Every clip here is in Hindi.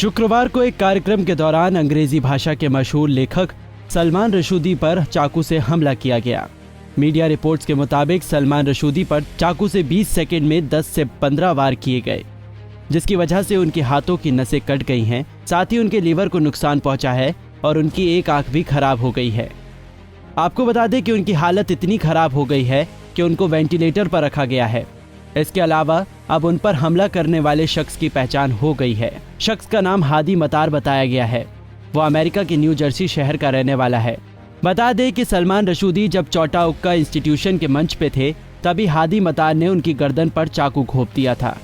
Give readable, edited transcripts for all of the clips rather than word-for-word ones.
शुक्रवार को एक कार्यक्रम के दौरान अंग्रेजी भाषा के मशहूर लेखक सलमान रशूदी पर चाकू से हमला किया गया। मीडिया रिपोर्ट्स के मुताबिक सलमान रशूदी पर चाकू से 20 सेकंड में 10 से 15 वार किए गए, जिसकी वजह से उनके हाथों की नसें कट गई हैं। साथ ही उनके लीवर को नुकसान पहुंचा है और उनकी एक आंख भी खराब हो गई है। आपको बता दें कि उनकी हालत इतनी खराब हो गई है कि उनको वेंटिलेटर पर रखा गया है। इसके अलावा अब उन पर हमला करने वाले शख्स की पहचान हो गई है। शख्स का नाम हादी मतार बताया गया है। वो अमेरिका के न्यू जर्सी शहर का रहने वाला है। बता दें कि सलमान रशूदी जब चौटा उक्का इंस्टीट्यूशन के मंच पे थे, तभी हादी मतार ने उनकी गर्दन पर चाकू घोंप दिया था।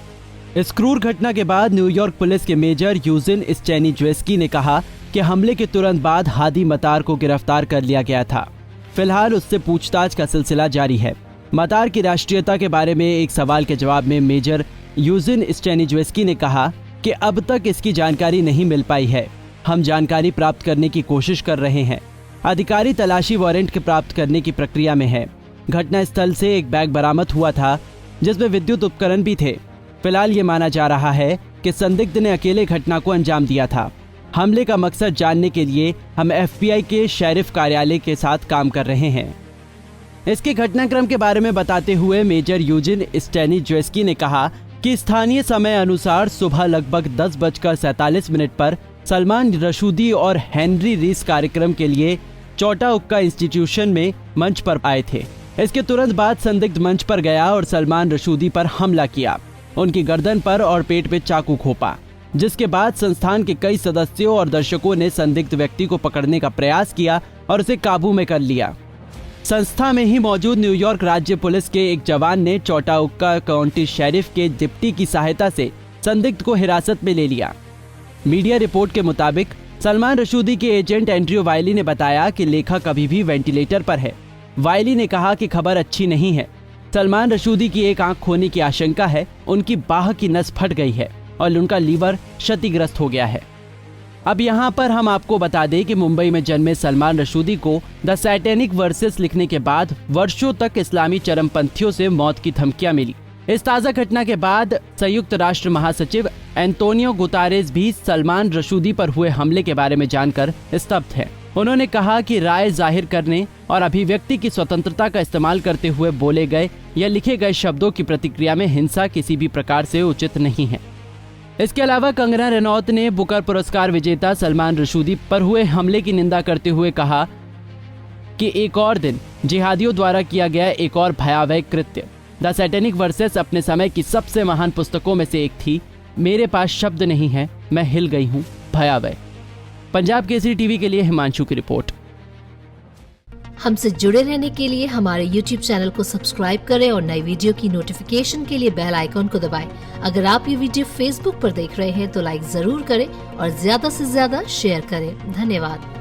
इस क्रूर घटना के बाद न्यूयॉर्क पुलिस के मेजर यूजिन स्टैनिजेव्स्की ने कहा कि हमले के तुरंत बाद हादी मतार को गिरफ्तार कर लिया गया था। फिलहाल उससे पूछताछ का सिलसिला जारी है। मतार की राष्ट्रीयता के बारे में एक सवाल के जवाब में मेजर यूजिन स्टैनिजेव्स्की ने कहा कि अब तक इसकी जानकारी नहीं मिल पाई है। हम जानकारी प्राप्त करने की कोशिश कर रहे हैं। अधिकारी तलाशी वारंट के प्राप्त करने की प्रक्रिया में है। घटना स्थल से एक बैग बरामद हुआ था जिसमें विद्युत उपकरण भी थे। फिलहाल ये माना जा रहा है कि संदिग्ध ने अकेले घटना को अंजाम दिया था। हमले का मकसद जानने के लिए हम FBI के शेरिफ कार्यालय के साथ काम कर रहे हैं। इसके घटनाक्रम के बारे में बताते हुए मेजर यूजिन स्टैनिजेव्स्की ने कहा कि स्थानीय समय अनुसार सुबह लगभग 10:47 पर सलमान रशूदी और हेनरी रीस कार्यक्रम के लिए चौटा उक्का इंस्टीट्यूशन में मंच पर आए थे। इसके तुरंत बाद संदिग्ध मंच पर गया और सलमान रशूदी पर हमला किया। उनकी गर्दन पर और पेट पे चाकू घोंपा, जिसके बाद संस्थान के कई सदस्यों और दर्शकों ने संदिग्ध व्यक्ति को पकड़ने का प्रयास किया और उसे काबू में कर लिया। संस्था में ही मौजूद न्यूयॉर्क राज्य पुलिस के एक जवान ने चौटा उक्का काउंटी शेरिफ के डिप्टी की सहायता से संदिग्ध को हिरासत में ले लिया। मीडिया रिपोर्ट के मुताबिक सलमान रशूदी के एजेंट एंड्रयू वायली ने बताया कि लेखक अभी भी वेंटिलेटर पर है। वायली ने कहा कि खबर अच्छी नहीं है। सलमान रशूदी की एक आंख खोने की आशंका है। उनकी बाह की नस फट गई है और उनका लीवर क्षतिग्रस्त हो गया है। अब यहाँ पर हम आपको बता दें कि मुंबई में जन्मे सलमान रशूदी को द सैटेनिक वर्सेस लिखने के बाद वर्षों तक इस्लामी चरमपंथियों से मौत की धमकियां मिली। इस ताज़ा घटना के बाद संयुक्त राष्ट्र महासचिव एंटोनियो गुतारेस भी सलमान रशूदी पर हुए हमले के बारे में जानकर स्तब्ध हैं। उन्होंने कहा कि राय जाहिर करने और अभिव्यक्ति की स्वतंत्रता का इस्तेमाल करते हुए बोले गए या लिखे गए शब्दों की प्रतिक्रिया में हिंसा किसी भी प्रकार से उचित नहीं है। इसके अलावा कंगना रनौत ने बुकर पुरस्कार विजेता सलमान रशूदी पर हुए हमले की निंदा करते हुए कहा कि एक और दिन जिहादियों द्वारा किया गया एक और भयावह कृत्य। द सैटेनिक वर्सेस अपने समय की सबसे महान पुस्तकों में से एक थी। मेरे पास शब्द नहीं है, मैं हिल गई हूँ। भयावह। पंजाब केसरी टीवी के लिए हिमांशु की रिपोर्ट। हमसे जुड़े रहने के लिए हमारे YouTube चैनल को सब्सक्राइब करें और नई वीडियो की नोटिफिकेशन के लिए बेल आइकॉन को दबाएं। अगर आप ये वीडियो Facebook पर देख रहे हैं तो लाइक जरूर करें और ज्यादा से ज्यादा शेयर करें। धन्यवाद।